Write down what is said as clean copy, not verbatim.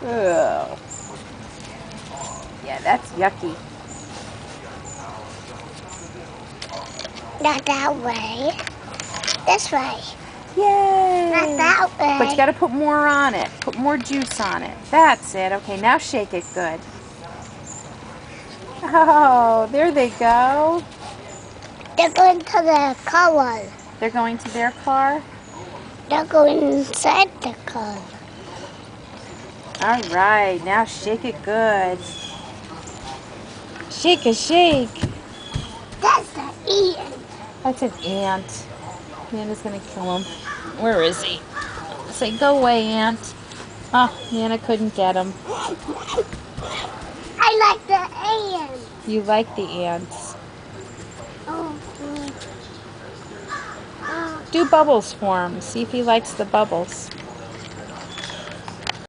Ugh. Yeah, that's yucky. Not that way. This way. Yay! Not that way. But you gotta put more on it. Put more juice on it. That's it. Okay, now shake it good. Oh, there they go. They're going to the car one. They're going to their car? They're going inside the car. All right, now shake it good. Shake a shake. That's the Ian. That's an ant. Nana's gonna kill him. Where is he? Say, go away, ant. Oh, Nana couldn't get him. I like the Ian. You like the ants. Oh. Do bubbles for him. See if he likes the bubbles.